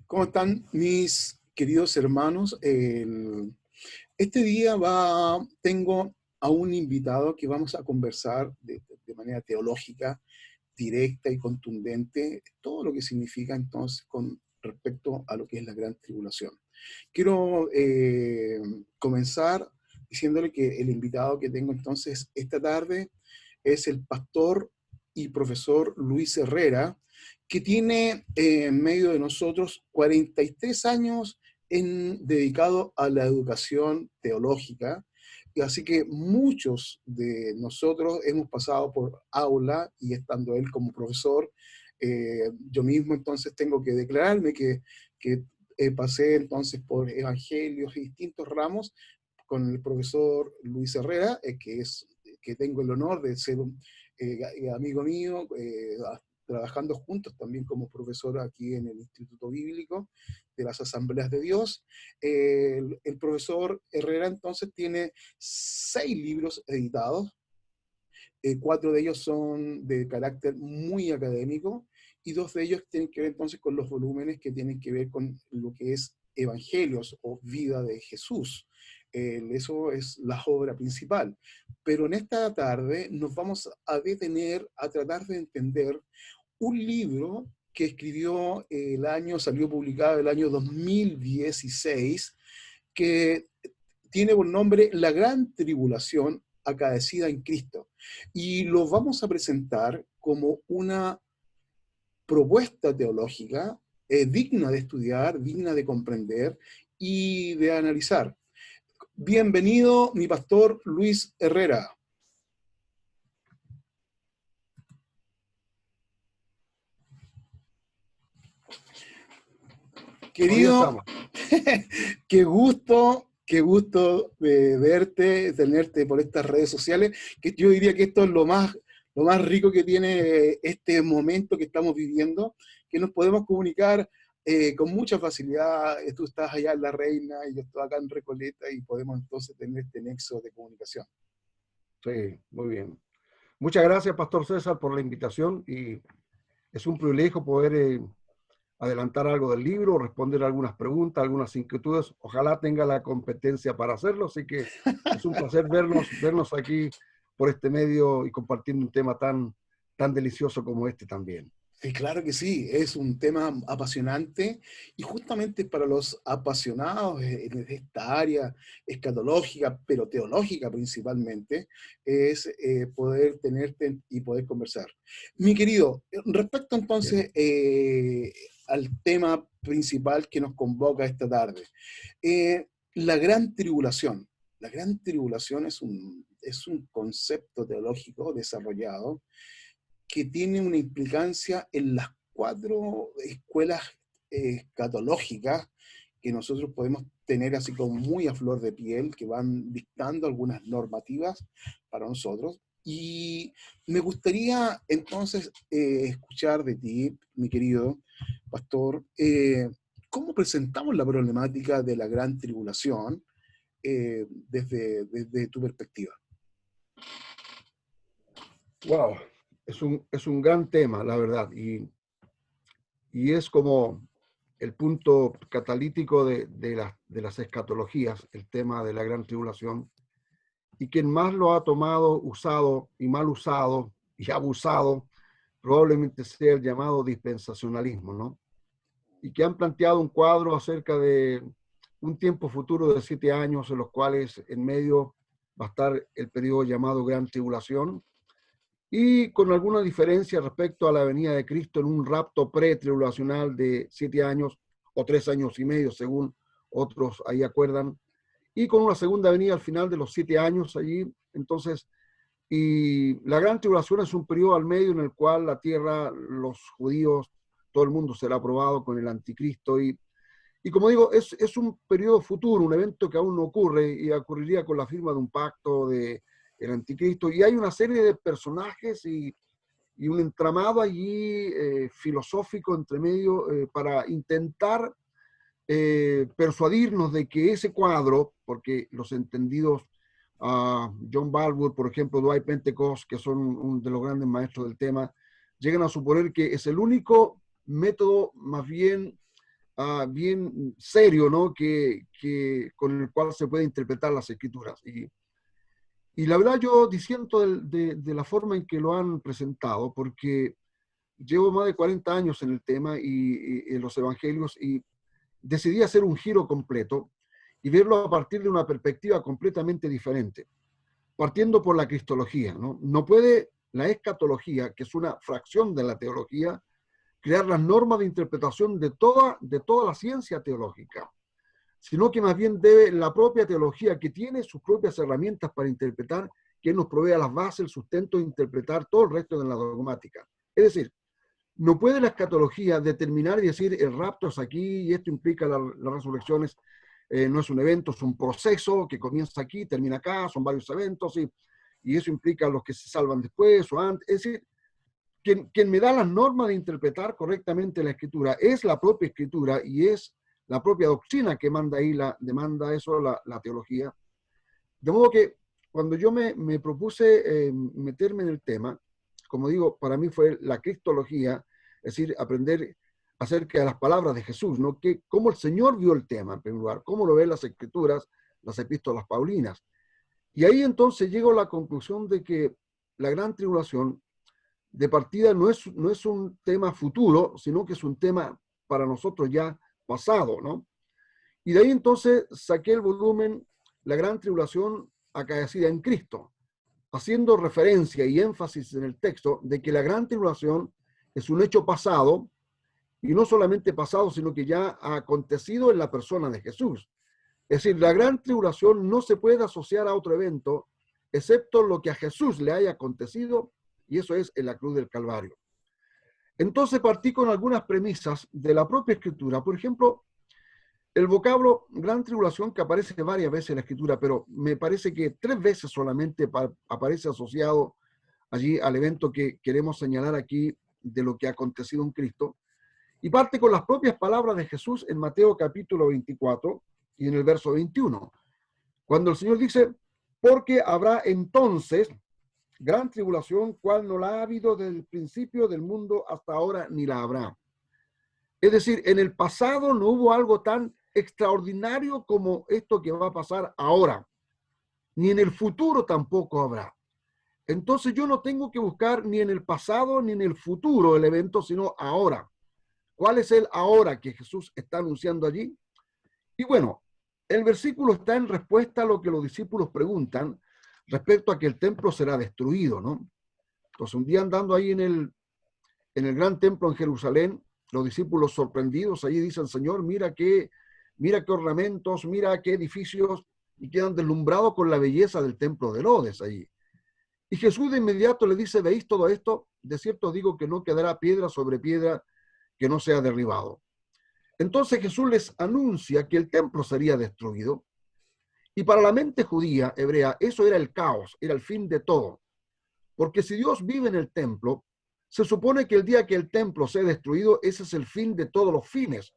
¿Cómo están mis queridos hermanos? Este día tengo a un invitado que vamos a conversar de manera teológica, directa y contundente, todo lo que significa entonces con respecto a lo que es la gran tribulación. Quiero comenzar diciéndole que el invitado que tengo entonces esta tarde es el pastor y profesor Luis Herrera, que tiene en medio de nosotros 43 años dedicado a la educación teológica. Y así que muchos de nosotros hemos pasado por aula y estando él como profesor, yo mismo entonces tengo que declararme que pasé entonces por evangelios y distintos ramos con el profesor Luis Herrera, que tengo el honor de ser un amigo mío, trabajando juntos también como profesor aquí en el Instituto Bíblico de las Asambleas de Dios. El profesor Herrera entonces tiene 6 libros editados, 4 de ellos son de carácter muy académico y 2 de ellos tienen que ver entonces con los volúmenes que tienen que ver con lo que es Evangelios o vida de Jesús. Eso es la obra principal. Pero en esta tarde nos vamos a detener a tratar de entender un libro que escribió salió publicado el año 2016, que tiene por nombre La Gran Tribulación acaecida en Cristo. Y lo vamos a presentar como una propuesta teológica digna de estudiar, digna de comprender y de analizar. Bienvenido, mi pastor Luis Herrera. Querido, qué gusto de verte, tenerte por estas redes sociales, que yo diría que esto es lo más rico que tiene este momento que estamos viviendo, que nos podemos comunicar con mucha facilidad. Tú estás allá en La Reina y yo estoy acá en Recoleta y podemos entonces tener este nexo de comunicación. Sí, muy bien. Muchas gracias, Pastor César, por la invitación y es un privilegio poder adelantar algo del libro, responder algunas preguntas, algunas inquietudes. Ojalá tenga la competencia para hacerlo, así que es un placer vernos aquí por este medio y compartiendo un tema tan delicioso como este también. Claro que sí, es un tema apasionante y justamente para los apasionados en esta área escatológica, pero teológica principalmente, es poder tenerte y poder conversar. Mi querido, respecto entonces al tema principal que nos convoca esta tarde, la gran tribulación. La gran tribulación es un concepto teológico desarrollado que tiene una implicancia en las 4 escuelas escatológicas que nosotros podemos tener así como muy a flor de piel, que van dictando algunas normativas para nosotros. Y me gustaría entonces escuchar de ti, mi querido pastor, cómo presentamos la problemática de la gran tribulación desde tu perspectiva. Wow, es un gran tema, la verdad, y es como el punto catalítico de las escatologías, el tema de la gran tribulación, y quien más lo ha tomado, usado y mal usado y abusado, probablemente sea el llamado dispensacionalismo, ¿no? Y que han planteado un cuadro acerca de un tiempo futuro de 7 años en los cuales en medio va a estar el periodo llamado Gran Tribulación, y con alguna diferencia respecto a la venida de Cristo en un rapto pretribulacional de 7 años o 3 años y medio, según otros ahí acuerdan, y con una segunda venida al final de los 7 años allí. Entonces, y la gran tribulación es un periodo al medio en el cual la tierra, los judíos, todo el mundo será probado con el anticristo. Y como digo, es un periodo futuro, un evento que aún no ocurre y ocurriría con la firma de un pacto de el anticristo. Y hay una serie de personajes y un entramado allí filosófico entre medio para intentar persuadirnos de que ese cuadro, porque los entendidos, John Barwood, por ejemplo, Dwight Pentecost, que son un de los grandes maestros del tema, llegan a suponer que es el único método más bien bien serio, ¿no? Con el cual se puede interpretar las escrituras. Y la verdad yo disiento de la forma en que lo han presentado, porque llevo más de 40 años en el tema y en los evangelios, y decidí hacer un giro completo y verlo a partir de una perspectiva completamente diferente, partiendo por la cristología, ¿no? No puede la escatología, que es una fracción de la teología, crear las normas de interpretación de toda la ciencia teológica, sino que más bien debe la propia teología, que tiene sus propias herramientas para interpretar, que nos provea las bases, el sustento de interpretar todo el resto de la dogmática. Es decir, no puede la escatología determinar y decir el rapto es aquí y esto implica las resurrecciones, no es un evento, es un proceso que comienza aquí, termina acá, son varios eventos y eso implica a los que se salvan después o antes. Es decir, quien me da las normas de interpretar correctamente la escritura es la propia escritura y es la propia doctrina que manda ahí, demanda eso la teología. De modo que cuando yo me propuse meterme en el tema, como digo, para mí fue la cristología, es decir, aprender acerca de las palabras de Jesús, ¿no? Cómo el Señor vio el tema, en primer lugar, cómo lo ven las escrituras, las epístolas paulinas. Y ahí entonces llego a la conclusión de que la gran tribulación de partida no es un tema futuro, sino que es un tema para nosotros ya pasado, ¿no? Y de ahí entonces saqué el volumen La gran tribulación acaecida en Cristo, haciendo referencia y énfasis en el texto de que la gran tribulación es un hecho pasado, y no solamente pasado, sino que ya ha acontecido en la persona de Jesús. Es decir, la gran tribulación no se puede asociar a otro evento, excepto lo que a Jesús le haya acontecido, y eso es en la cruz del Calvario. Entonces partí con algunas premisas de la propia Escritura. Por ejemplo, el vocablo gran tribulación, que aparece varias veces en la Escritura, pero me parece que 3 veces solamente aparece asociado allí al evento que queremos señalar aquí de lo que ha acontecido en Cristo. Y parte con las propias palabras de Jesús en Mateo capítulo 24 y en el verso 21, cuando el Señor dice, porque habrá entonces gran tribulación, cual no la ha habido desde el principio del mundo hasta ahora, ni la habrá. Es decir, en el pasado no hubo algo tan extraordinario como esto que va a pasar ahora, ni en el futuro tampoco habrá. Entonces yo no tengo que buscar ni en el pasado ni en el futuro el evento, sino ahora. ¿Cuál es el ahora que Jesús está anunciando allí? Y bueno, el versículo está en respuesta a lo que los discípulos preguntan respecto a que el templo será destruido, ¿no? Entonces, un día andando ahí en el gran templo en Jerusalén, los discípulos sorprendidos allí dicen, Señor, mira qué ornamentos, mira qué edificios, y quedan deslumbrados con la belleza del templo de Herodes allí. Y Jesús de inmediato le dice, ¿veis todo esto? De cierto digo que no quedará piedra sobre piedra que no sea derribado. Entonces Jesús les anuncia que el templo sería destruido, y para la mente judía, hebrea, eso era el caos, era el fin de todo. Porque si Dios vive en el templo, se supone que el día que el templo sea destruido, ese es el fin de todos los fines.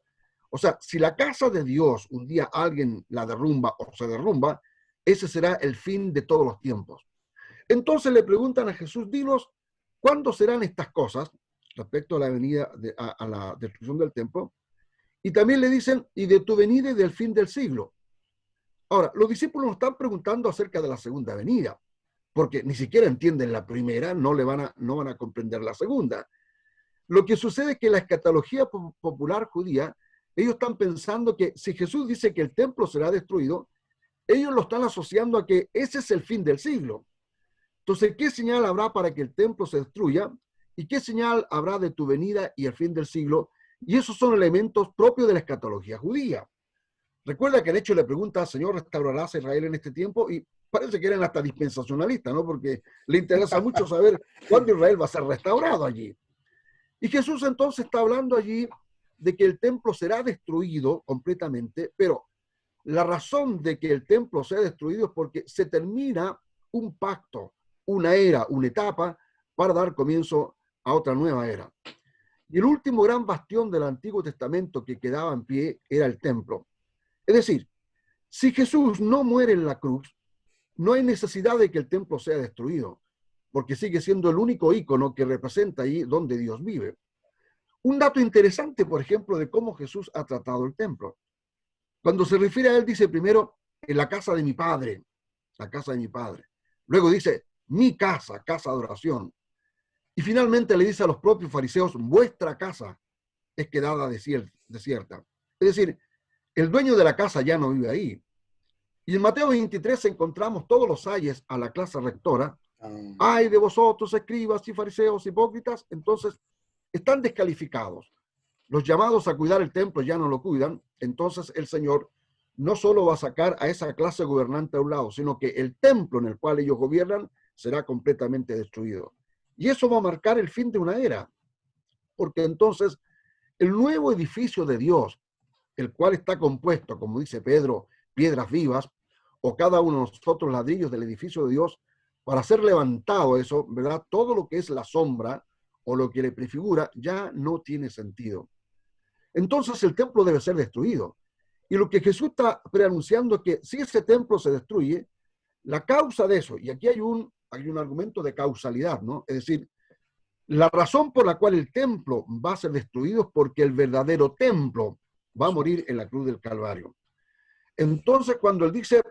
O sea, si la casa de Dios un día alguien la derrumba o se derrumba, ese será el fin de todos los tiempos. Entonces le preguntan a Jesús, dinos, ¿cuándo serán estas cosas respecto a la venida, a la destrucción del templo? Y también le dicen, y de tu venida y del fin del siglo. Ahora, los discípulos nos están preguntando acerca de la segunda venida, porque ni siquiera entienden la primera, no van a comprender la segunda. Lo que sucede es que la escatología popular judía, ellos están pensando que si Jesús dice que el templo será destruido, ellos lo están asociando a que ese es el fin del siglo. Entonces, ¿qué señal habrá para que el templo se destruya? ¿Y qué señal habrá de tu venida y el fin del siglo? Y esos son elementos propios de la escatología judía. Recuerda que de hecho le pregunta, Señor, ¿restaurarás a Israel en este tiempo? Y parece que eran hasta dispensacionalistas, ¿no? Porque le interesa mucho saber cuándo Israel va a ser restaurado allí. Y Jesús entonces está hablando allí de que el templo será destruido completamente, pero la razón de que el templo sea destruido es porque se termina un pacto, una era, una etapa, para dar comienzo a otra nueva era. Y el último gran bastión del Antiguo Testamento que quedaba en pie era el templo. Es decir, si Jesús no muere en la cruz, no hay necesidad de que el templo sea destruido, porque sigue siendo el único ícono que representa ahí donde Dios vive. Un dato interesante, por ejemplo, de cómo Jesús ha tratado el templo. Cuando se refiere a él, dice primero, en la casa de mi padre, la casa de mi padre. Luego dice, mi casa, casa de oración. Y finalmente le dice a los propios fariseos, vuestra casa es quedada desierta. Es decir, el dueño de la casa ya no vive ahí. Y en Mateo 23 encontramos todos los ayes a la clase rectora. Ay de vosotros, escribas y fariseos hipócritas. Entonces, están descalificados. Los llamados a cuidar el templo ya no lo cuidan. Entonces, el Señor no solo va a sacar a esa clase gobernante a un lado, sino que el templo en el cual ellos gobiernan será completamente destruido. Y eso va a marcar el fin de una era. Porque entonces, el nuevo edificio de Dios, el cual está compuesto, como dice Pedro, piedras vivas, o cada uno de nosotros ladrillos del edificio de Dios, para ser levantado eso, ¿verdad? Todo lo que es la sombra o lo que le prefigura ya no tiene sentido. Entonces el templo debe ser destruido. Y lo que Jesús está preanunciando es que si ese templo se destruye, la causa de eso, y aquí hay un argumento de causalidad, ¿no? Es decir, la razón por la cual el templo va a ser destruido es porque el verdadero templo va a morir en la cruz del Calvario. Entonces, cuando él dice,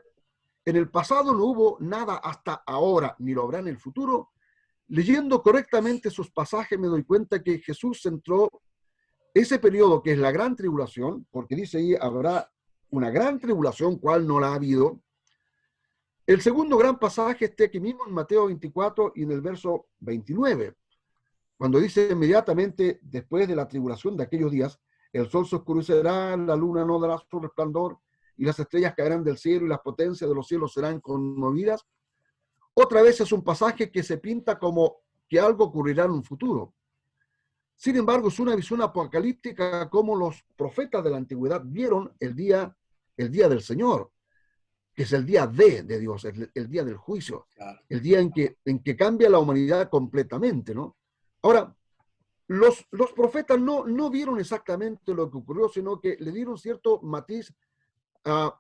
en el pasado no hubo nada hasta ahora, ni lo habrá en el futuro, leyendo correctamente sus pasajes me doy cuenta que Jesús centró ese periodo que es la gran tribulación, porque dice ahí, habrá una gran tribulación, cual no la ha habido. El segundo gran pasaje está aquí mismo en Mateo 24 y en el verso 29, cuando dice inmediatamente después de la tribulación de aquellos días, el sol se oscurecerá, la luna no dará su resplandor, y las estrellas caerán del cielo y las potencias de los cielos serán conmovidas. Otra vez es un pasaje que se pinta como que algo ocurrirá en un futuro. Sin embargo, es una visión apocalíptica como los profetas de la antigüedad vieron el día del Señor, que es el día de Dios, el día del juicio, claro. El día en que cambia la humanidad completamente, ¿no? Ahora, los profetas no vieron exactamente lo que ocurrió, sino que le dieron cierto matiz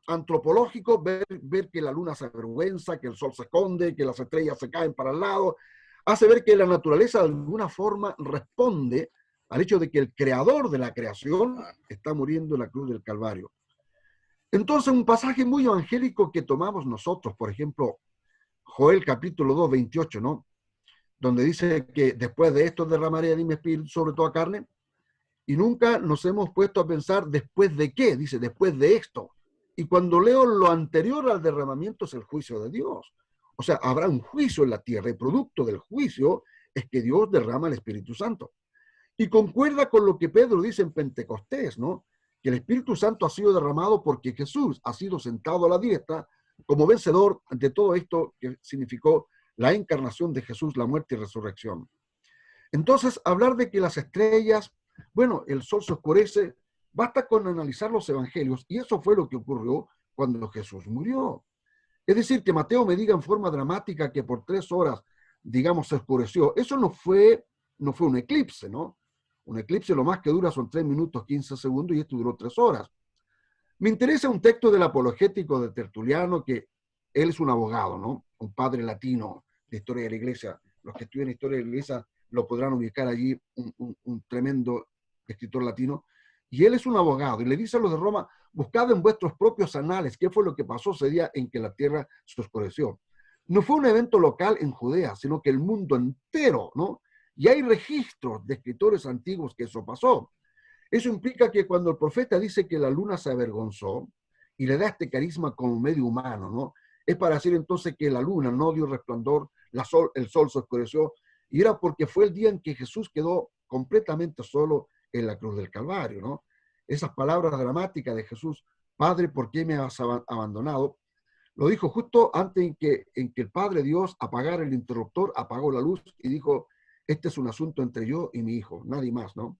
antropológico, ver que la luna se avergüenza, que el sol se esconde, que las estrellas se caen para el lado, hace ver que la naturaleza de alguna forma responde al hecho de que el creador de la creación está muriendo en la cruz del Calvario. Entonces, un pasaje muy evangélico que tomamos nosotros, por ejemplo, Joel capítulo 2, 28, ¿no? Donde dice que después de esto derramaré de mi espíritu sobre toda carne, y nunca nos hemos puesto a pensar después de qué, dice, después de esto. Y cuando leo lo anterior al derramamiento es el juicio de Dios. O sea, habrá un juicio en la tierra y producto del juicio es que Dios derrama el Espíritu Santo. Y concuerda con lo que Pedro dice en Pentecostés, ¿no? Que el Espíritu Santo ha sido derramado porque Jesús ha sido sentado a la diestra como vencedor de todo esto que significó la encarnación de Jesús, la muerte y resurrección. Entonces, hablar de que las estrellas, bueno, el sol se oscurece, basta con analizar los evangelios, y eso fue lo que ocurrió cuando Jesús murió. Es decir, que Mateo me diga en forma dramática que por 3 horas, digamos, se oscureció. Eso no fue un eclipse, ¿no? Un eclipse lo más que dura son 3 minutos 15 segundos y esto duró 3 horas. Me interesa un texto del apologético de Tertuliano, que él es un abogado, ¿no? Un padre latino de historia de la iglesia. Los que estudian historia de la iglesia lo podrán ubicar allí, un tremendo escritor latino. Y él es un abogado y le dice a los de Roma, buscad en vuestros propios anales qué fue lo que pasó ese día en que la tierra se oscureció. No fue un evento local en Judea, sino que el mundo entero, ¿no? Y hay registros de escritores antiguos que eso pasó. Eso implica que cuando el profeta dice que la luna se avergonzó y le da este carisma como medio humano, ¿no? Es para decir entonces que la luna no dio resplandor, el sol se oscureció, y era porque fue el día en que Jesús quedó completamente solo en la cruz del Calvario, ¿no? Esas palabras dramáticas de Jesús, Padre, ¿por qué me has abandonado? Lo dijo justo antes en que el Padre Dios apagara el interruptor, apagó la luz y dijo, este es un asunto entre yo y mi hijo, nadie más, ¿no?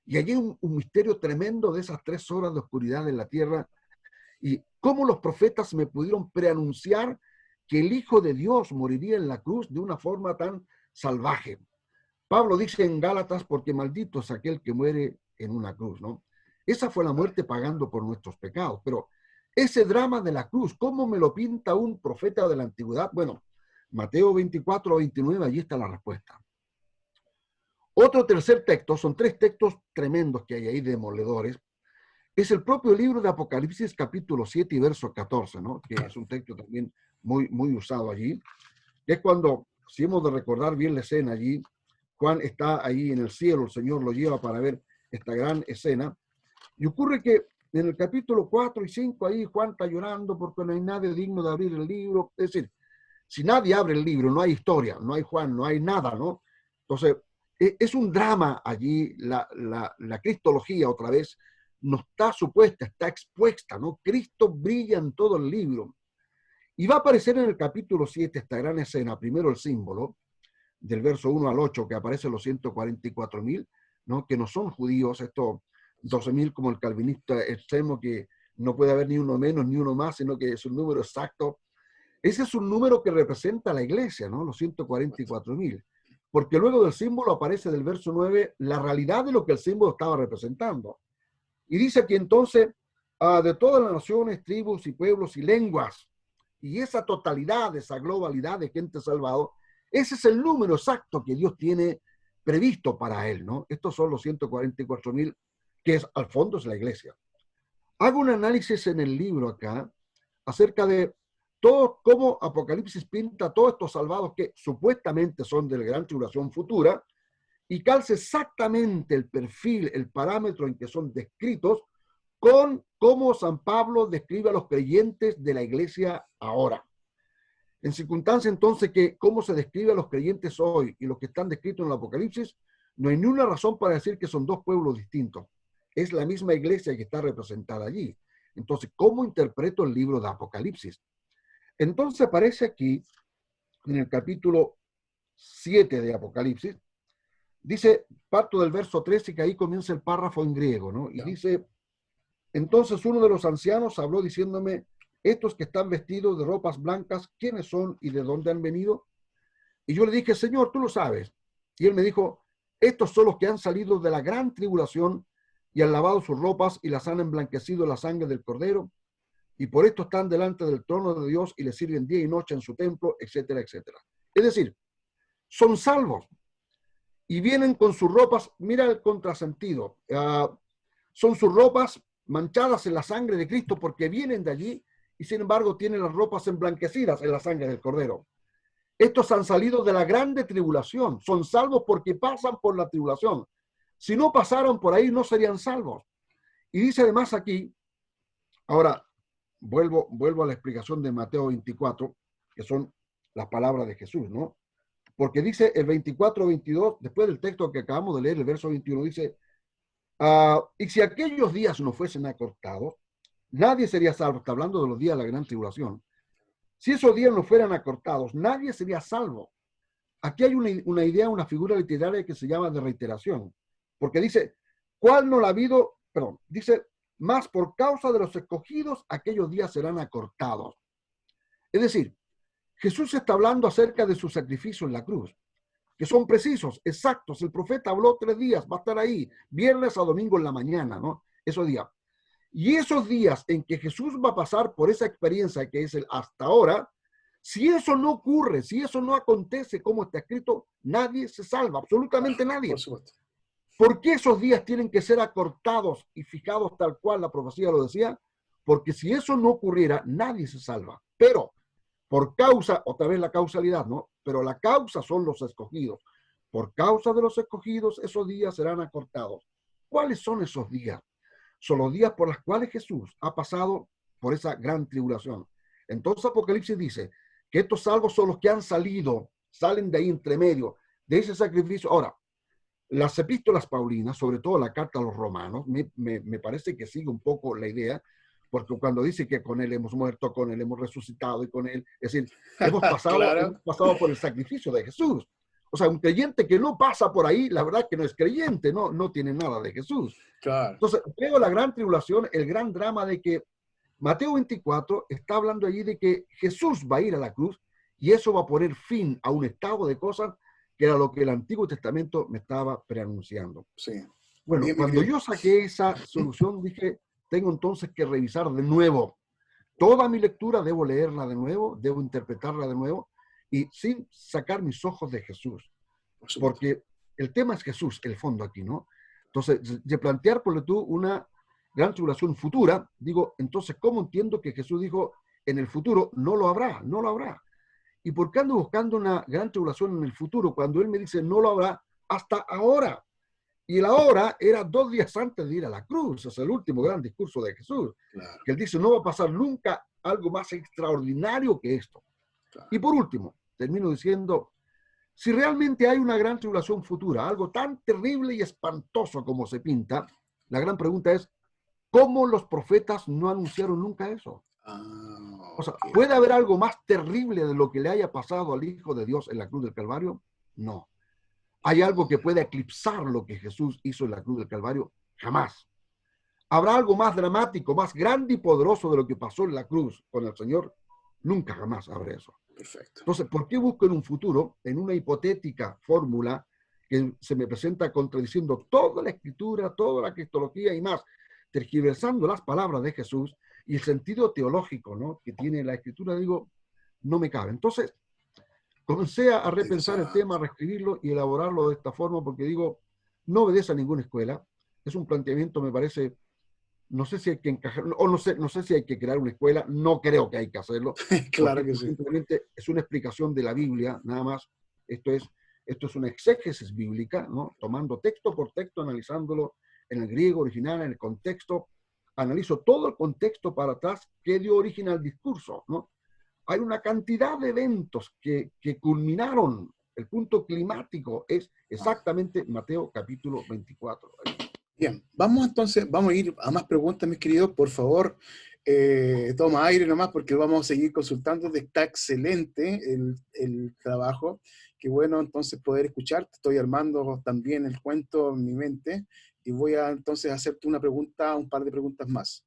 Y allí un misterio tremendo de esas 3 horas de oscuridad en la tierra y cómo los profetas me pudieron preanunciar que el Hijo de Dios moriría en la cruz de una forma tan salvaje. Pablo dice en Gálatas, porque maldito es aquel que muere en una cruz, ¿no? Esa fue la muerte pagando por nuestros pecados, pero ese drama de la cruz, ¿cómo me lo pinta un profeta de la antigüedad? Bueno, Mateo 24, 29, allí está la respuesta. Otro tercer texto, son tres textos tremendos que hay ahí, demoledores, es el propio libro de Apocalipsis, capítulo 7 y verso 14, ¿no? Que es un texto también muy usado allí, que es cuando, si hemos de recordar bien la escena allí, Juan está ahí en el cielo, el Señor lo lleva para ver esta gran escena, y ocurre que en el capítulo 4 y 5 ahí Juan está llorando porque no hay nadie digno de abrir el libro, es decir, si nadie abre el libro, no hay historia, no hay Juan, no hay nada, ¿no? Entonces, es un drama allí, la cristología otra vez no está supuesta, está expuesta, ¿no? Cristo brilla en todo el libro. Y va a aparecer en el capítulo 7 esta gran escena, primero el símbolo, del verso 1 al 8, que aparecen los 144.000, ¿no? Que no son judíos, estos 12.000 como el calvinista extremo, que no puede haber ni uno menos ni uno más, sino que es un número exacto. Ese es un número que representa a la iglesia, ¿no? Los 144.000. Porque luego del símbolo aparece del verso 9 la realidad de lo que el símbolo estaba representando. Y dice que entonces, de todas las naciones, tribus y pueblos y lenguas, y esa totalidad, esa globalidad de gente salvada, ese es el número exacto que Dios tiene previsto para él, ¿no? Estos son los 144.000, que es, al fondo es la iglesia. Hago un análisis en el libro acá acerca de todo cómo Apocalipsis pinta a todos estos salvados que supuestamente son de la gran tribulación futura, y calce exactamente el perfil, el parámetro en que son descritos con cómo San Pablo describe a los creyentes de la iglesia ahora. En circunstancia entonces que cómo se describe a los creyentes hoy y los que están descritos en el Apocalipsis, no hay ninguna razón para decir que son dos pueblos distintos. Es la misma iglesia que está representada allí. Entonces, ¿cómo interpreto el libro de Apocalipsis? Entonces aparece aquí, en el capítulo 7 de Apocalipsis, dice, parto del verso 13, que ahí comienza el párrafo en griego, ¿no? Y dice, entonces uno de los ancianos habló diciéndome, estos que están vestidos de ropas blancas, ¿quiénes son y de dónde han venido? Y yo le dije, Señor, tú lo sabes. Y él me dijo, estos son los que han salido de la gran tribulación y han lavado sus ropas y las han emblanquecido la sangre del Cordero, y por esto están delante del trono de Dios y le sirven día y noche en su templo, etcétera, etcétera. Es decir, son salvos y vienen con sus ropas, mira el contrasentido, son sus ropas manchadas en la sangre de Cristo porque vienen de allí y sin embargo tienen las ropas emblanquecidas en la sangre del Cordero. Estos han salido de la grande tribulación, son salvos porque pasan por la tribulación. Si no pasaron por ahí, no serían salvos. Y dice además aquí, ahora vuelvo a la explicación de Mateo 24, que son las palabras de Jesús, ¿no? Porque dice el 24-22, después del texto que acabamos de leer, el verso 21, dice, y si aquellos días no fuesen acortados, nadie sería salvo. Está hablando de los días de la gran tribulación. Si esos días no fueran acortados, nadie sería salvo. Aquí hay una idea, una figura literaria que se llama de reiteración, porque dice, ¿cuál no la ha habido? Perdón, dice, más por causa de los escogidos, aquellos días serán acortados. Es decir, Jesús está hablando acerca de su sacrificio en la cruz, que son precisos, exactos. El profeta habló 3 días, va a estar ahí, viernes a domingo en la mañana, ¿no? Esos días. Y esos días en que Jesús va a pasar por esa experiencia que es el hasta ahora, si eso no ocurre, si eso no acontece como está escrito, nadie se salva, absolutamente nadie. Por supuesto. ¿Por qué esos días tienen que ser acortados y fijados tal cual la profecía lo decía? Porque si eso no ocurriera, nadie se salva. Pero por causa, otra vez la causalidad, ¿no? Pero la causa son los escogidos. Por causa de los escogidos, esos días serán acortados. ¿Cuáles son esos días? Son los días por los cuales Jesús ha pasado por esa gran tribulación. Entonces Apocalipsis dice que estos salvos son los que han salido, salen de ahí entre medio, de ese sacrificio. Ahora, las epístolas paulinas, sobre todo la carta a los romanos, me parece que sigue un poco la idea, porque cuando dice que con él hemos muerto, con él hemos resucitado y con él, es decir, hemos pasado, Claro. hemos pasado por el sacrificio de Jesús. O sea, un creyente que no pasa por ahí, la verdad que no es creyente, no tiene nada de Jesús. Claro. Entonces, veo la gran tribulación, el gran drama de que Mateo 24 está hablando allí de que Jesús va a ir a la cruz y eso va a poner fin a un estado de cosas que era lo que el Antiguo Testamento me estaba preanunciando. Sí. Bueno, Bien, cuando yo saqué esa solución, dije, tengo entonces que revisar de nuevo. Toda mi lectura debo leerla de nuevo, debo interpretarla de nuevo y sin sacar mis ojos de Jesús. Porque el tema es Jesús, el fondo aquí, ¿no? Entonces, de plantear, por tú, una gran tribulación futura, digo, entonces, ¿cómo entiendo que Jesús dijo, en el futuro no lo habrá, no lo habrá? ¿Y por qué ando buscando una gran tribulación en el futuro cuando Él me dice no lo habrá hasta ahora? Y la hora era 2 días antes de ir a la cruz. Es el último gran discurso de Jesús. Claro, Que Él dice, no va a pasar nunca algo más extraordinario que esto. claro. Y por último, termino diciendo, si realmente hay una gran tribulación futura, algo tan terrible y espantoso como se pinta, la gran pregunta es, ¿cómo los profetas no anunciaron nunca eso? O sea, Ok. ¿puede haber algo más terrible de lo que le haya pasado al Hijo de Dios en la cruz del Calvario? No. ¿Hay algo que pueda eclipsar lo que Jesús hizo en la cruz del Calvario? Jamás. ¿Habrá algo más dramático, más grande y poderoso de lo que pasó en la cruz con el Señor? Nunca jamás habrá eso. Perfecto. Entonces, ¿por qué busco en un futuro, en una hipotética fórmula que se me presenta contradiciendo toda la escritura, toda la cristología y más, tergiversando las palabras de Jesús y el sentido teológico, ¿no?, que tiene la escritura? Digo, no me cabe. Entonces, comencé a repensar el tema, a Exacto. reescribirlo y elaborarlo de esta forma porque digo, no obedece a ninguna escuela. Es un planteamiento, me parece, no sé si hay que encajar, o no sé si hay que crear una escuela, no creo que hay que hacerlo, porque Claro que esto sí. simplemente es una explicación de la Biblia, nada más. Esto es una exégesis bíblica, ¿no? Tomando texto por texto, analizándolo en el griego original, en el contexto. Analizo todo el contexto para atrás que dio origen al discurso, ¿no? Hay una cantidad de eventos que culminaron. El punto climático es Ah, exactamente Mateo capítulo 24. bien, vamos entonces, vamos a ir a más preguntas, mis queridos. Por favor, toma aire nomás porque vamos a seguir consultando. Está excelente el trabajo. Qué bueno entonces poder escucharte. Estoy armando también el cuento en mi mente y voy a entonces hacerte una pregunta, un par de preguntas más.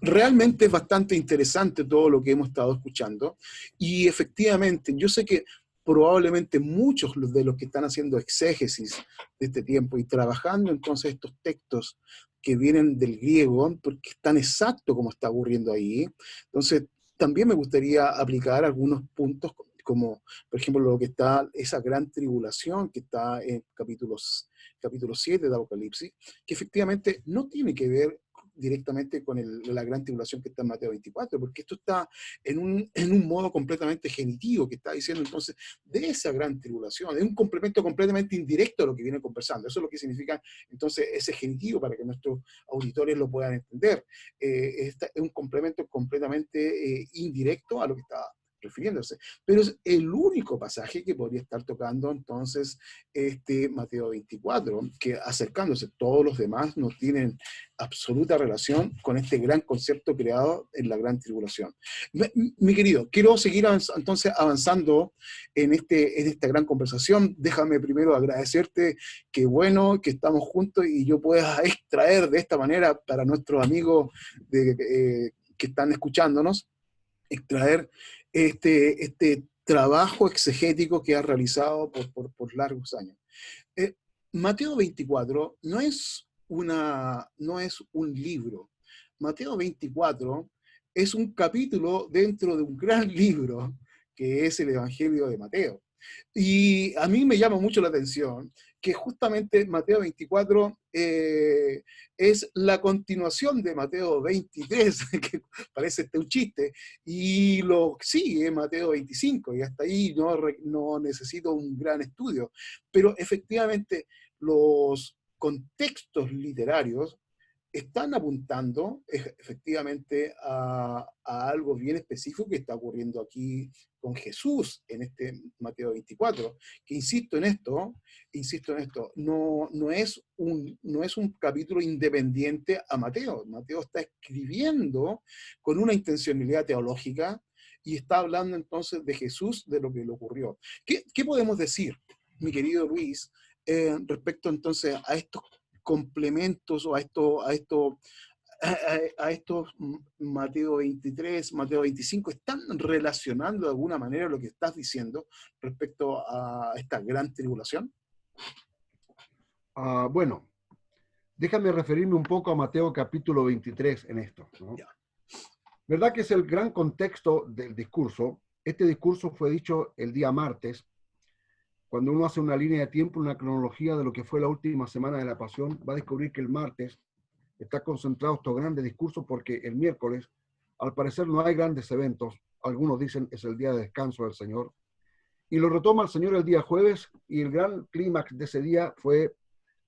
Realmente es bastante interesante todo lo que hemos estado escuchando y efectivamente yo sé que probablemente muchos de los que están haciendo exégesis de este tiempo y trabajando entonces estos textos que vienen del griego, porque es tan exacto como está ocurriendo ahí, entonces también me gustaría aplicar algunos puntos como por ejemplo lo que está, esa gran tribulación que está en capítulo 7 de Apocalipsis, que efectivamente no tiene que ver directamente con la gran tribulación que está en Mateo 24, porque esto está en un modo completamente genitivo, que está diciendo entonces de esa gran tribulación, es un complemento completamente indirecto a lo que viene conversando. Eso es lo que significa entonces ese genitivo para que nuestros auditores lo puedan entender. Es un complemento completamente indirecto a lo que está refiriéndose. Pero es el único pasaje que podría estar tocando entonces Mateo 24, que acercándose, todos los demás no tienen absoluta relación con este gran concepto creado en la gran tribulación. Mi querido, quiero seguir entonces avanzando en esta gran conversación. Déjame primero agradecerte, qué bueno que estamos juntos y yo pueda extraer de esta manera para nuestros amigos que están escuchándonos, extraer este trabajo exegético que has realizado por largos años. Eh, Mateo 24 no es un libro. Mateo 24 es un capítulo dentro de un gran libro que es el Evangelio de Mateo. Y a mí me llama mucho la atención que justamente Mateo 24 es la continuación de Mateo 23, que parece un chiste, y lo sigue Mateo 25, y hasta ahí no necesito un gran estudio. Pero efectivamente los contextos literarios están apuntando efectivamente a algo bien específico que está ocurriendo aquí con Jesús en este Mateo 24, que insisto en esto, no es un capítulo independiente a Mateo. Mateo está escribiendo con una intencionalidad teológica y está hablando entonces de Jesús, de lo que le ocurrió. ¿Qué podemos decir, mi querido Luis, respecto entonces a estos complementos o a estos Mateo 23, Mateo 25, están relacionando de alguna manera lo que estás diciendo respecto a esta gran tribulación? Bueno, déjame referirme un poco a Mateo capítulo 23 en esto, ¿no? Ya, ¿Verdad que es el gran contexto del discurso? Este discurso fue dicho el día martes cuando uno hace una línea de tiempo, una cronología de lo que fue la última semana de la Pasión, va a descubrir que el martes está concentrado estos grandes discursos porque el miércoles, al parecer, no hay grandes eventos. Algunos dicen es el día de descanso del Señor. Y lo retoma el Señor el día jueves, y el gran clímax de ese día fue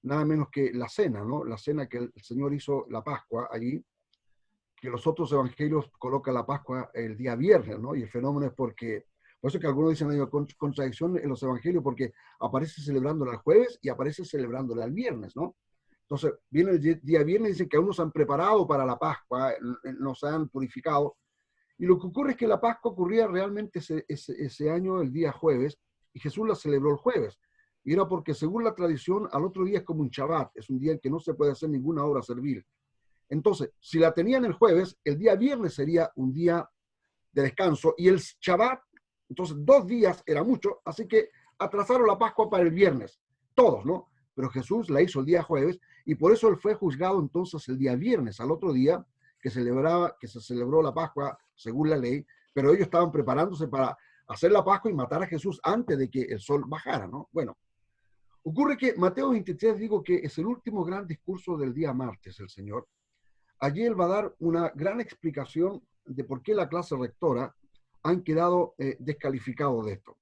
nada menos que la cena, ¿no? La cena que el Señor hizo, la Pascua, allí, que los otros evangelios colocan la Pascua el día viernes, ¿no? Y el fenómeno es porque, por eso que algunos dicen hay una contradicción en los evangelios, porque aparece celebrándole el jueves y aparece celebrándole el viernes, ¿no? Entonces, viene el día viernes y dicen que aún no se han preparado para la Pascua, no se han purificado. Y lo que ocurre es que la Pascua ocurría realmente ese año el día jueves, y Jesús la celebró el jueves. Y era porque, según la tradición, al otro día es como un Shabbat, es un día en que no se puede hacer ninguna obra servil. Entonces, si la tenían el jueves, el día viernes sería un día de descanso, y el Shabbat, entonces 2 días era mucho, así que atrasaron la Pascua para el viernes, todos, ¿no? Pero Jesús la hizo el día jueves, y por eso él fue juzgado entonces el día viernes, al otro día que se celebró la Pascua según la ley, pero ellos estaban preparándose para hacer la Pascua y matar a Jesús antes de que el sol bajara, ¿no? Bueno, ocurre que Mateo 23, digo que es el último gran discurso del día martes, el Señor. Allí él va a dar una gran explicación de por qué la clase rectora han quedado descalificados de esto.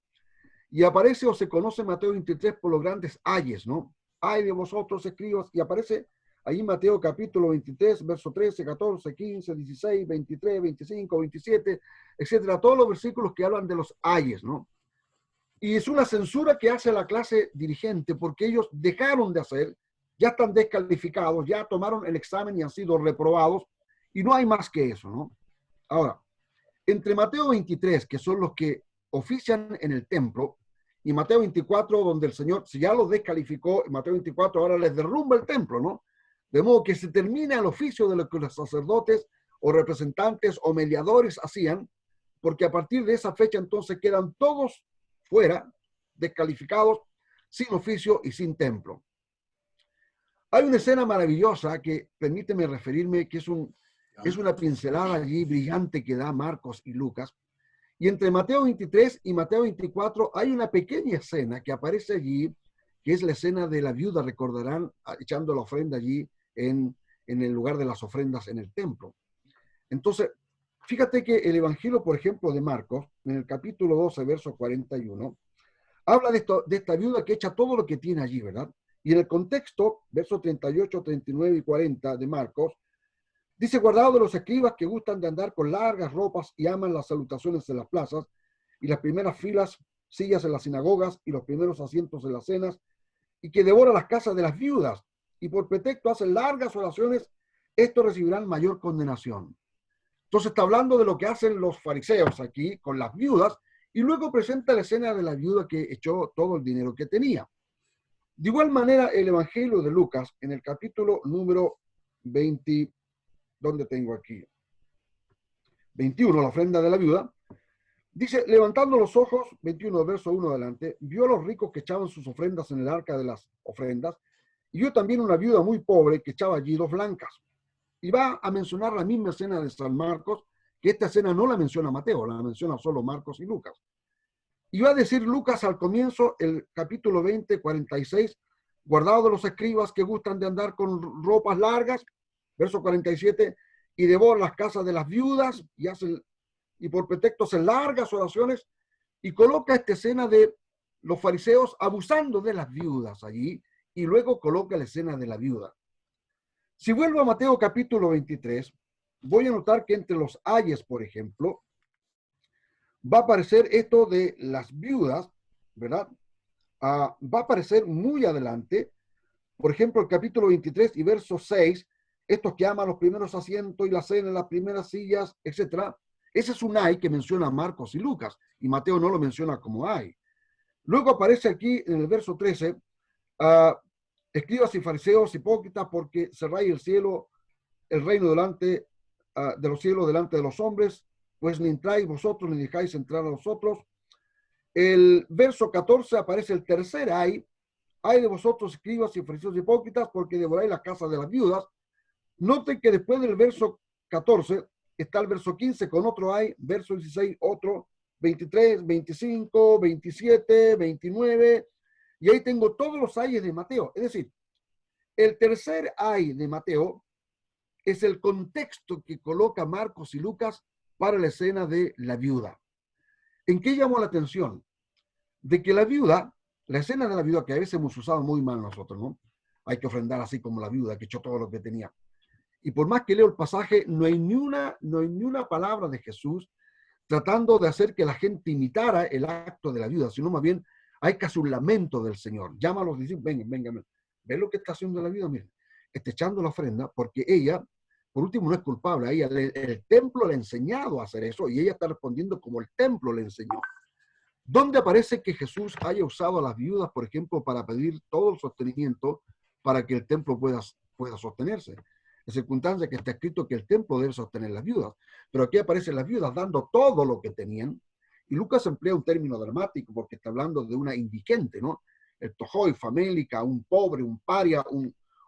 Y aparece o se conoce Mateo 23 por los grandes ayes, ¿no? Ay de vosotros, escribas, y aparece ahí Mateo capítulo 23, verso 13, 14, 15, 16, 23, 25, 27, etcétera. Todos los versículos que hablan de los ayes, ¿no? Y es una censura que hace la clase dirigente porque ellos dejaron de hacer, ya están descalificados, ya tomaron el examen y han sido reprobados, y no hay más que eso, ¿no? Ahora, entre Mateo 23, que son los que ofician en el templo, y Mateo 24, donde el Señor, si ya los descalificó, Mateo 24 ahora les derrumba el templo, ¿no? De modo que se termina el oficio de lo que los sacerdotes o representantes o mediadores hacían, porque a partir de esa fecha entonces quedan todos fuera, descalificados, sin oficio y sin templo. Hay una escena maravillosa que, permíteme referirme, que es una pincelada allí brillante que da Marcos y Lucas. Y entre Mateo 23 y Mateo 24 hay una pequeña escena que aparece allí, que es la escena de la viuda, recordarán, echando la ofrenda allí en el lugar de las ofrendas en el templo. Entonces, fíjate que el Evangelio, por ejemplo, de Marcos, en el capítulo 12, verso 41, habla de esta viuda que echa todo lo que tiene allí, ¿verdad? Y en el contexto, versos 38, 39 y 40 de Marcos, dice: guardado de los escribas que gustan de andar con largas ropas y aman las salutaciones en las plazas y las primeras filas, sillas en las sinagogas y los primeros asientos en las cenas, y que devora las casas de las viudas y por pretexto hacen largas oraciones, estos recibirán mayor condenación. Entonces está hablando de lo que hacen los fariseos aquí con las viudas, y luego presenta la escena de la viuda que echó todo el dinero que tenía. De igual manera, el Evangelio de Lucas, en el capítulo número 20, ¿dónde tengo aquí? 21, la ofrenda de la viuda, dice: levantando los ojos, 21, verso 1 adelante, vio a los ricos que echaban sus ofrendas en el arca de las ofrendas, y vio también una viuda muy pobre que echaba allí 2 blancas. Y va a mencionar la misma escena de San Marcos, que esta escena no la menciona Mateo, la menciona solo Marcos y Lucas. Y va a decir Lucas al comienzo, el capítulo 20, 46, guardado de los escribas que gustan de andar con ropas largas, verso 47, y devora las casas de las viudas, y por pretexto hacen largas oraciones, y coloca esta escena de los fariseos abusando de las viudas allí, y luego coloca la escena de la viuda. Si vuelvo a Mateo capítulo 23, voy a notar que entre los ayes, por ejemplo, va a aparecer esto de las viudas, ¿verdad? Va a aparecer muy adelante, por ejemplo, el capítulo 23 y verso 6, estos que aman los primeros asientos y la cena, las primeras sillas, etc. Ese es un ay que menciona Marcos y Lucas, y Mateo no lo menciona como ay. Luego aparece aquí en el verso 13, escribas y fariseos hipócritas, porque cerráis el cielo, el reino delante de los cielos delante de los hombres, pues ni entráis vosotros ni dejáis entrar a nosotros. El verso 14 aparece el tercer ay de vosotros escribas y fariseos hipócritas, porque devoráis las casas de las viudas. Noten que después del verso 14 está el verso 15 con otro ay, verso 16 otro, 23, 25, 27, 29, y ahí tengo todos los ayes de Mateo. Es decir, el tercer ay de Mateo es el contexto que coloca Marcos y Lucas para la escena de la viuda. ¿En qué llamó la atención? De que la viuda, la escena de la viuda, que a veces hemos usado muy mal nosotros, ¿no? Hay que ofrendar así como la viuda que echó todo lo que tenía. Y por más que leo el pasaje, no hay ni una palabra de Jesús tratando de hacer que la gente imitara el acto de la viuda, sino más bien hay casi un lamento del Señor. Llama a los discípulos, vengan, vengan, ven lo que está haciendo la viuda, miren, está echando la ofrenda porque ella, por último, no es culpable, a ella el templo le ha enseñado a hacer eso y ella está respondiendo como el templo le enseñó. ¿Dónde aparece que Jesús haya usado a las viudas, por ejemplo, para pedir todo el sostenimiento para que el templo pueda sostenerse? En circunstancia que está escrito que el templo debe sostener las viudas, pero aquí aparecen las viudas dando todo lo que tenían, y Lucas emplea un término dramático porque está hablando de una indigente, ¿no? El tojoi, famélica, un pobre, un paria,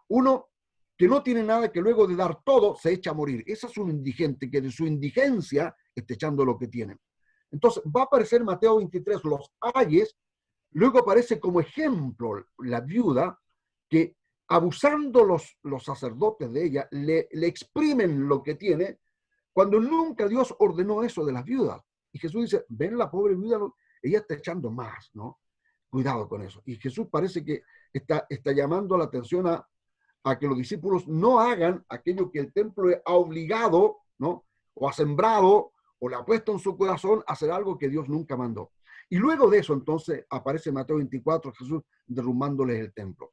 uno que no tiene nada, que luego de dar todo se echa a morir. Esa es un indigente que de su indigencia está echando lo que tiene. Entonces va a aparecer Mateo 23, los ayes, luego aparece como ejemplo la viuda que abusando los sacerdotes de ella, le exprimen lo que tiene, cuando nunca Dios ordenó eso de las viudas. Y Jesús dice, ven la pobre viuda, ella está echando más, ¿no? Cuidado con eso. Y Jesús parece que está llamando la atención a que los discípulos no hagan aquello que el templo ha obligado, ¿no? O ha sembrado, o le ha puesto en su corazón a hacer algo que Dios nunca mandó. Y luego de eso, entonces, aparece Mateo 24, Jesús derrumbándoles el templo.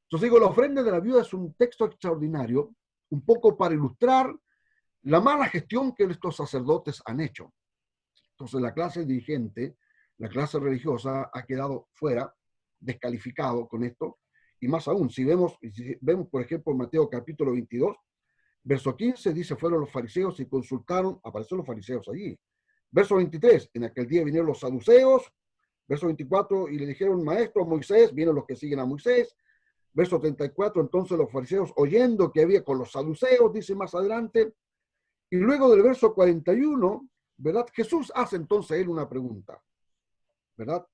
Entonces digo, la ofrenda de la viuda es un texto extraordinario, un poco para ilustrar la mala gestión que estos sacerdotes han hecho. Entonces la clase dirigente, la clase religiosa ha quedado fuera, descalificado con esto, y más aún, si vemos por ejemplo, Mateo capítulo 22, verso 15, dice, fueron los fariseos y consultaron, aparecieron los fariseos allí. Verso 23, en aquel día vinieron los saduceos, verso 24, y le dijeron, maestro Moisés, vienen los que siguen a Moisés. Verso 34, entonces los fariseos, oyendo que había con los saduceos, dice más adelante, y luego del verso 41, ¿verdad? Jesús hace entonces él una pregunta, ¿verdad?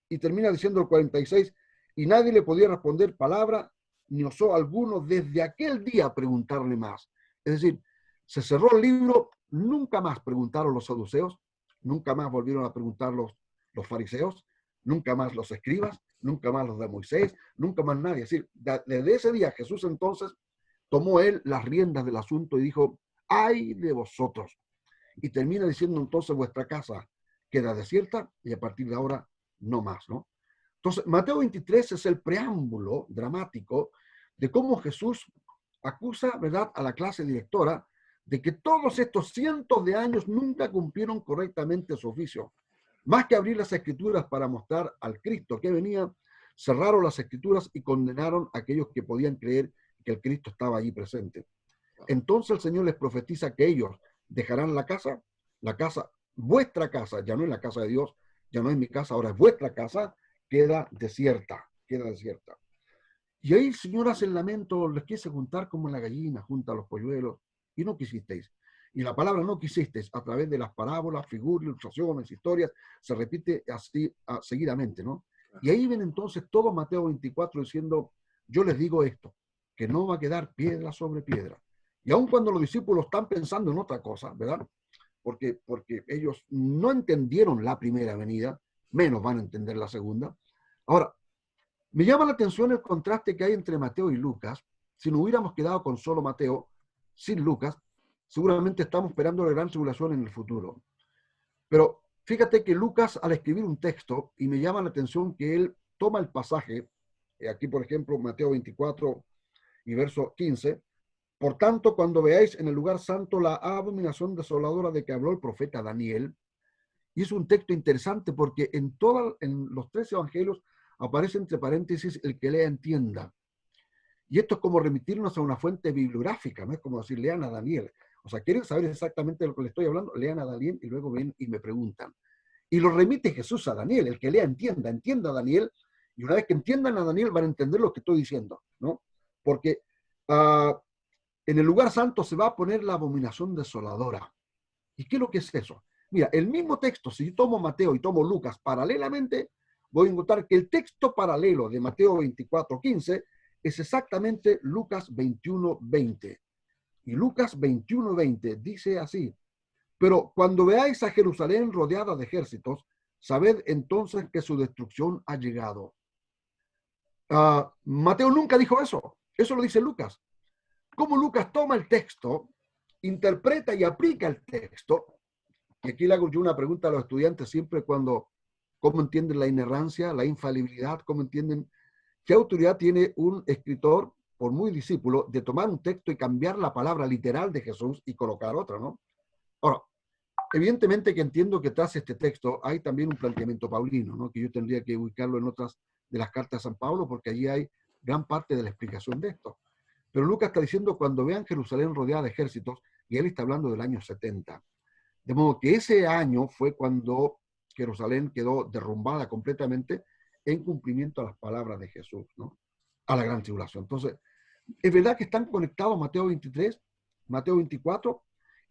Y termina diciendo el 46, y nadie le podía responder palabra, ni osó alguno desde aquel día preguntarle más. Es decir, se cerró el libro, nunca más preguntaron los saduceos, nunca más volvieron a preguntar los fariseos, nunca más los escribas, nunca más los de Moisés, nunca más nadie. Es decir, desde ese día Jesús entonces tomó él las riendas del asunto y dijo, ay de vosotros. Y termina diciendo entonces, vuestra casa queda desierta y a partir de ahora no más, ¿no? Entonces, Mateo 23 es el preámbulo dramático de cómo Jesús acusa, ¿verdad?, a la clase directora de que todos estos cientos de años nunca cumplieron correctamente su oficio. Más que abrir las escrituras para mostrar al Cristo que venía, cerraron las escrituras y condenaron a aquellos que podían creer que el Cristo estaba allí presente. Entonces el Señor les profetiza que ellos dejarán la casa, vuestra casa, ya no es la casa de Dios, ya no es mi casa, ahora es vuestra casa, queda desierta, queda desierta. Y ahí el Señor hace el lamento, les quise juntar como la gallina junta a los polluelos, y no quisisteis. Y la palabra no quisisteis, a través de las parábolas, figuras, ilustraciones, historias, se repite así seguidamente, ¿no? Y ahí ven entonces todo Mateo 24 diciendo, yo les digo esto, que no va a quedar piedra sobre piedra. Y aun cuando los discípulos están pensando en otra cosa, ¿verdad? Porque ellos no entendieron la primera venida, menos van a entender la segunda. Ahora, me llama la atención el contraste que hay entre Mateo y Lucas. Si no hubiéramos quedado con solo Mateo, sin Lucas, seguramente estamos esperando la gran tribulación en el futuro. Pero fíjate que Lucas, al escribir un texto, y me llama la atención que él toma el pasaje, aquí por ejemplo, Mateo 24 y verso 15, por tanto, cuando veáis en el lugar santo la abominación desoladora de que habló el profeta Daniel, y es un texto interesante porque en los 3 evangelios aparece entre paréntesis el que lea entienda. Y esto es como remitirnos a una fuente bibliográfica, no es como decir, lean a Daniel. O sea, quieren saber exactamente de lo que le estoy hablando, lean a Daniel y luego ven y me preguntan. Y lo remite Jesús a Daniel, el que lea entienda a Daniel, y una vez que entiendan a Daniel van a entender lo que estoy diciendo, ¿no? Porque en el lugar santo se va a poner la abominación desoladora. ¿Y qué es lo que es eso? Mira, el mismo texto, si yo tomo Mateo y tomo Lucas paralelamente, voy a encontrar que el texto paralelo de Mateo 24:15 es exactamente Lucas 21:20. Y Lucas 21:20 dice así: pero cuando veáis a Jerusalén rodeada de ejércitos, sabed entonces que su destrucción ha llegado. Mateo nunca dijo eso. Eso lo dice Lucas. Cómo Lucas toma el texto, interpreta y aplica el texto. Y aquí le hago yo una pregunta a los estudiantes siempre cuando, ¿cómo entienden la inerrancia, la infalibilidad? ¿Cómo entienden qué autoridad tiene un escritor, por muy discípulo, de tomar un texto y cambiar la palabra literal de Jesús y colocar otra, ¿no? Ahora, evidentemente que entiendo que tras este texto hay también un planteamiento paulino, ¿no? Que yo tendría que ubicarlo en otras de las cartas de San Pablo, porque allí hay gran parte de la explicación de esto. Pero Lucas está diciendo cuando vean Jerusalén rodeada de ejércitos, y él está hablando del año 70. De modo que ese año fue cuando Jerusalén quedó derrumbada completamente en cumplimiento a las palabras de Jesús, ¿no? A la gran tribulación. Entonces, es verdad que están conectados Mateo 23, Mateo 24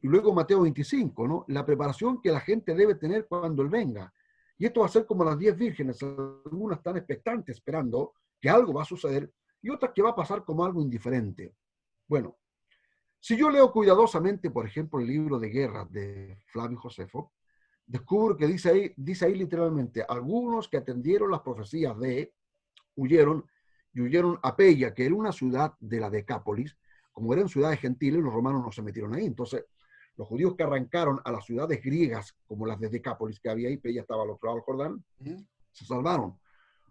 y luego Mateo 25, ¿no? La preparación que la gente debe tener cuando Él venga. Y esto va a ser como las 10 vírgenes. Algunas están expectantes, esperando que algo va a suceder, y otras que va a pasar como algo indiferente. Bueno, si yo leo cuidadosamente, por ejemplo, el libro de guerras de Flavio Josefo, descubro que dice ahí literalmente: algunos que atendieron las profecías de huyeron y huyeron a Peya, que era una ciudad de la Decápolis. Como eran ciudades gentiles, los romanos no se metieron ahí. Entonces, los judíos que arrancaron a las ciudades griegas, como las de Decápolis que había ahí, Peya estaba al otro lado del Jordán, se salvaron.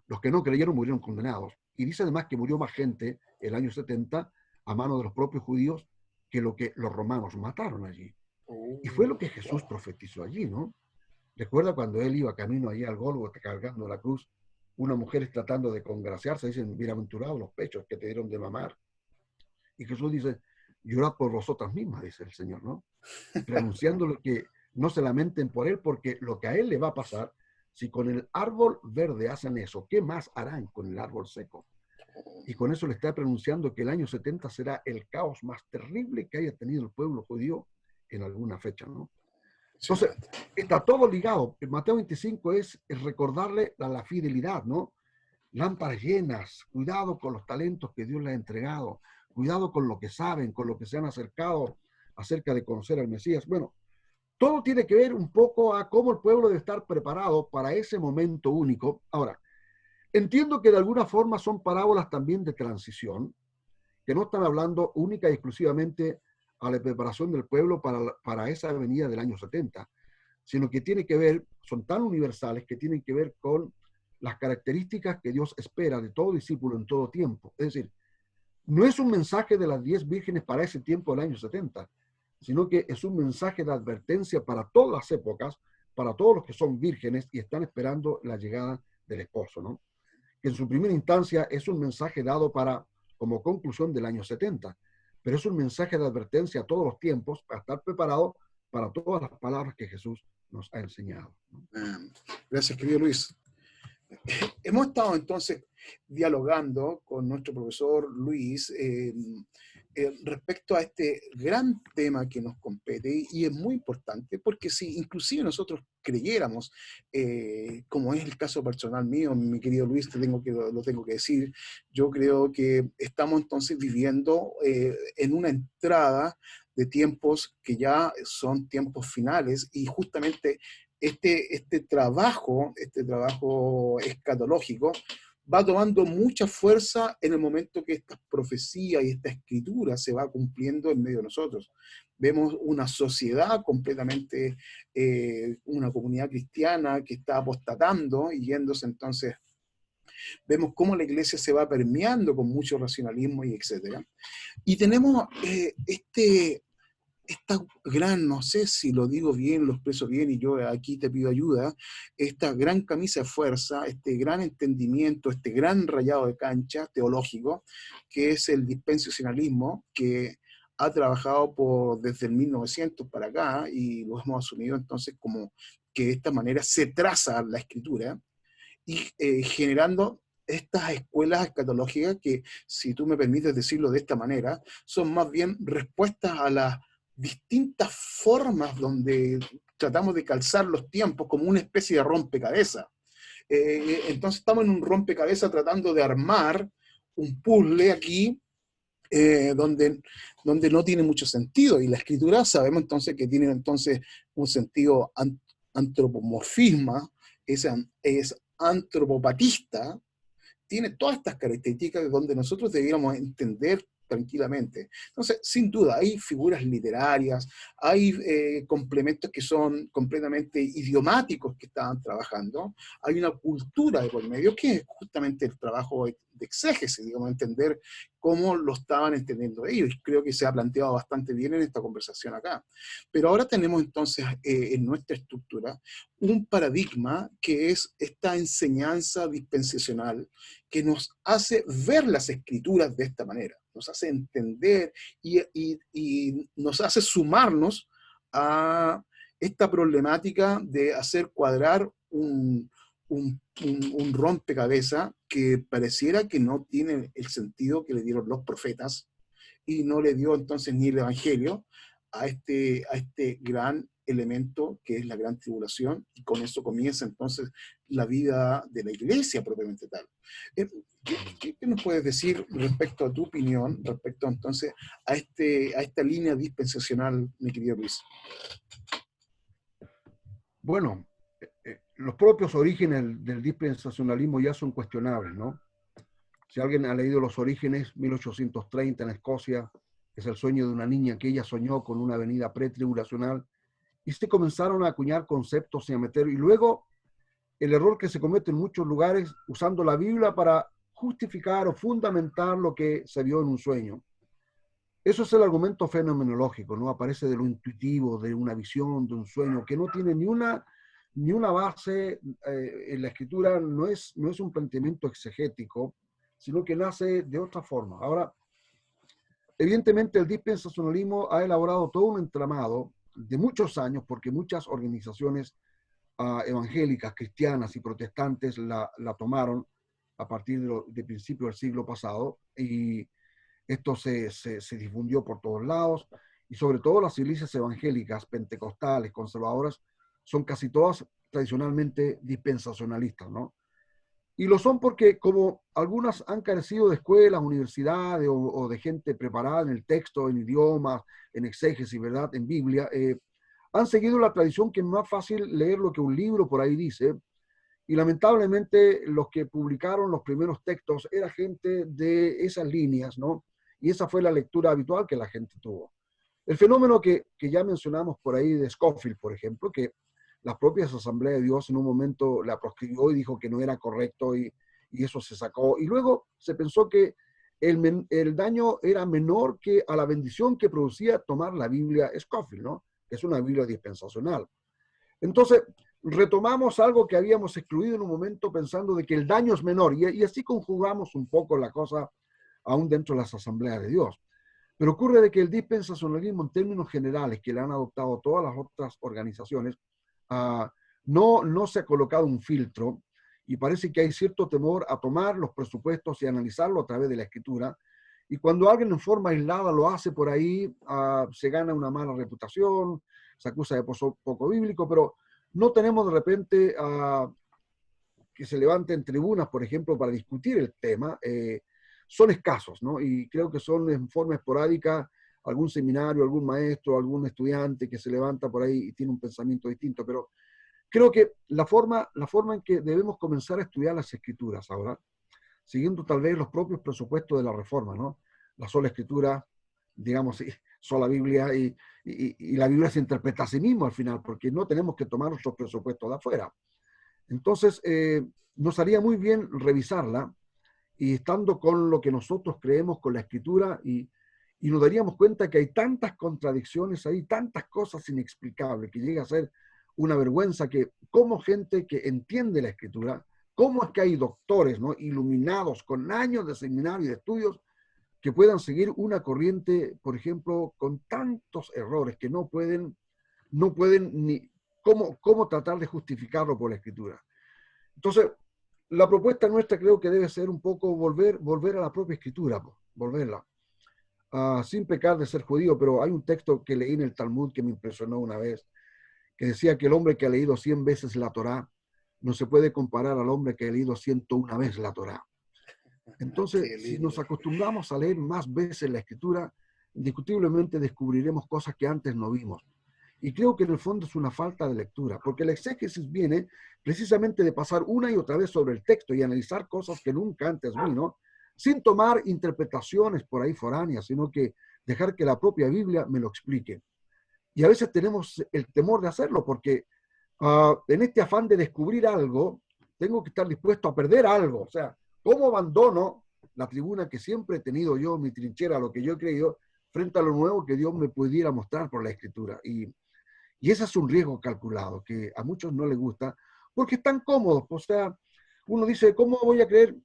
Los que no creyeron murieron condenados. Y dice además que murió más gente el año 70 a mano de los propios judíos que lo que los romanos mataron allí. Y fue lo que Jesús profetizó allí, ¿no? Recuerda cuando él iba camino allí al Gólgota cargando la cruz, una mujer tratando de congraciarse, dicen: bienaventurados los pechos que te dieron de mamar. Y Jesús dice: llorad por vosotras mismas, dice el Señor, ¿no? Preanunciándole que no se lamenten por él, porque lo que a él le va a pasar, si con el árbol verde hacen eso, ¿qué más harán con el árbol seco? Y con eso le está pronunciando que el año 70 será el caos más terrible que haya tenido el pueblo judío en alguna fecha, ¿no? Entonces, está todo ligado. El Mateo 25 es recordarle la fidelidad, ¿no? Lámparas llenas, cuidado con los talentos que Dios les ha entregado, cuidado con lo que saben, con lo que se han acercado acerca de conocer al Mesías. Bueno, todo tiene que ver un poco a cómo el pueblo debe estar preparado para ese momento único. Ahora, entiendo que de alguna forma son parábolas también de transición, que no están hablando única y exclusivamente a la preparación del pueblo para esa venida del año 70, sino que tiene que ver, son tan universales que tienen que ver con las características que Dios espera de todo discípulo en todo tiempo. Es decir, no es un mensaje de las 10 vírgenes para ese tiempo del año 70, sino que es un mensaje de advertencia para todas las épocas, para todos los que son vírgenes y están esperando la llegada del esposo, ¿no? Que en su primera instancia es un mensaje dado como conclusión del año 70, pero es un mensaje de advertencia a todos los tiempos para estar preparado para todas las palabras que Jesús nos ha enseñado, ¿no? Gracias, querido Luis. Hemos estado entonces dialogando con nuestro profesor Luis respecto a este gran tema que nos compete, y es muy importante porque si inclusive nosotros creyéramos, como es el caso personal mío, mi querido Luis, lo tengo que decir, yo creo que estamos entonces viviendo en una entrada de tiempos que ya son tiempos finales, y justamente este trabajo escatológico va tomando mucha fuerza en el momento que esta profecía y esta escritura se va cumpliendo en medio de nosotros. Vemos una sociedad completamente, una comunidad cristiana que está apostatando y yéndose entonces. Vemos cómo la iglesia se va permeando con mucho racionalismo y etcétera. Y tenemos esta gran, no sé si lo digo bien, lo expreso bien, y yo aquí te pido ayuda, esta gran camisa de fuerza, este gran entendimiento, este gran rayado de cancha teológico, que es el dispensacionalismo, que ha trabajado desde el 1900 para acá, y lo hemos asumido entonces como que de esta manera se traza la escritura, y generando estas escuelas escatológicas que, si tú me permites decirlo de esta manera, son más bien respuestas a las distintas formas donde tratamos de calzar los tiempos como una especie de rompecabezas. Entonces estamos en un rompecabezas tratando de armar un puzzle aquí donde no tiene mucho sentido. Y la escritura sabemos entonces que tiene entonces un sentido antropomorfismo, es antropopatista, tiene todas estas características donde nosotros debiéramos entender tranquilamente. Entonces, sin duda, hay figuras literarias, hay complementos que son completamente idiomáticos que estaban trabajando, hay una cultura de por medio que es justamente el trabajo de exégesis, digamos, entender cómo lo estaban entendiendo ellos, y creo que se ha planteado bastante bien en esta conversación acá. Pero ahora tenemos entonces en nuestra estructura un paradigma que es esta enseñanza dispensacional que nos hace ver las escrituras de esta manera, nos hace entender y nos hace sumarnos a esta problemática de hacer cuadrar un rompecabezas que pareciera que no tiene el sentido que le dieron los profetas y no le dio entonces ni el Evangelio a este gran elemento que es la gran tribulación, y con eso comienza entonces la vida de la iglesia propiamente tal. ¿Qué nos puedes decir respecto a tu opinión, respecto entonces a esta línea dispensacional, mi querido Luis? Bueno, los propios orígenes del dispensacionalismo ya son cuestionables, ¿no? Si alguien ha leído Los Orígenes, 1830 en Escocia, es el sueño de una niña que ella soñó con una venida pretribulacional, y se comenzaron a acuñar conceptos y a meter, y luego el error que se comete en muchos lugares usando la Biblia para justificar o fundamentar lo que se vio en un sueño. Eso es el argumento fenomenológico, ¿no? Aparece de lo intuitivo, de una visión, de un sueño, que no tiene ni una base en la escritura, no es un planteamiento exegético, sino que nace de otra forma. Ahora, evidentemente el dispensacionalismo ha elaborado todo un entramado de muchos años, porque muchas organizaciones evangélicas, cristianas y protestantes la tomaron a partir de principios del siglo pasado, y esto se difundió por todos lados, y sobre todo las iglesias evangélicas, pentecostales, conservadoras, son casi todas tradicionalmente dispensacionalistas, ¿no? Y lo son porque como algunas han carecido de escuelas, universidades o de gente preparada en el texto, en idiomas, en exégesis, ¿verdad?, en Biblia, han seguido la tradición que es más fácil leer lo que un libro por ahí dice, y lamentablemente los que publicaron los primeros textos era gente de esas líneas, ¿no? Y esa fue la lectura habitual que la gente tuvo. El fenómeno que ya mencionamos por ahí de Scofield, por ejemplo, que las propias Asambleas de Dios en un momento la proscribió y dijo que no era correcto, y eso se sacó. Y luego se pensó que el daño era menor que a la bendición que producía tomar la Biblia Scofield, ¿no? Que es una Biblia dispensacional. Entonces, retomamos algo que habíamos excluido en un momento pensando de que el daño es menor, y así conjugamos un poco la cosa aún dentro de las Asambleas de Dios. Pero ocurre de que el dispensacionalismo en términos generales que le han adoptado todas las otras organizaciones, no se ha colocado un filtro, y parece que hay cierto temor a tomar los presupuestos y analizarlo a través de la escritura, y cuando alguien en forma aislada lo hace por ahí, se gana una mala reputación, se acusa de poco bíblico, pero no tenemos de repente que se levanten tribunas, por ejemplo, para discutir el tema. Son escasos, ¿no? Y creo que son en forma esporádica algún seminario, algún maestro, algún estudiante que se levanta por ahí y tiene un pensamiento distinto, pero creo que la forma en que debemos comenzar a estudiar las escrituras ahora, siguiendo tal vez los propios presupuestos de la Reforma, ¿no? La sola escritura, digamos, sola Biblia, y la Biblia se interpreta a sí mismo al final, porque no tenemos que tomar nuestros presupuestos de afuera. Entonces, nos haría muy bien revisarla, y estando con lo que nosotros creemos con la escritura, y nos daríamos cuenta que hay tantas contradicciones, hay tantas cosas inexplicables, que llega a ser una vergüenza que como gente que entiende la escritura, cómo es que hay doctores, ¿no?, iluminados con años de seminario y de estudios, que puedan seguir una corriente, por ejemplo, con tantos errores que no pueden ni cómo tratar de justificarlo por la escritura. Entonces, la propuesta nuestra creo que debe ser un poco volver a la propia escritura, volverla. Sin pecar de ser judío, pero hay un texto que leí en el Talmud que me impresionó una vez, que decía que el hombre que ha leído 100 veces la Torá no se puede comparar al hombre que ha leído 101 veces la Torá. Entonces, Qué si nos lindo. acostumbramos a leer más veces la Escritura, indiscutiblemente descubriremos cosas que antes no vimos. Y creo que en el fondo es una falta de lectura, porque la exégesis viene precisamente de pasar una y otra vez sobre el texto y analizar cosas que nunca antes vi, ¿no? Sin tomar interpretaciones por ahí foráneas, sino que dejar que la propia Biblia me lo explique. Y a veces tenemos el temor de hacerlo, porque en este afán de descubrir algo, tengo que estar dispuesto a perder algo. O sea, ¿cómo abandono la tribuna que siempre he tenido yo, mi trinchera, lo que yo he creído, frente a lo nuevo que Dios me pudiera mostrar por la Escritura? Y ese es un riesgo calculado que a muchos no les gusta porque están cómodos. O sea, uno dice, ¿cómo voy a creer?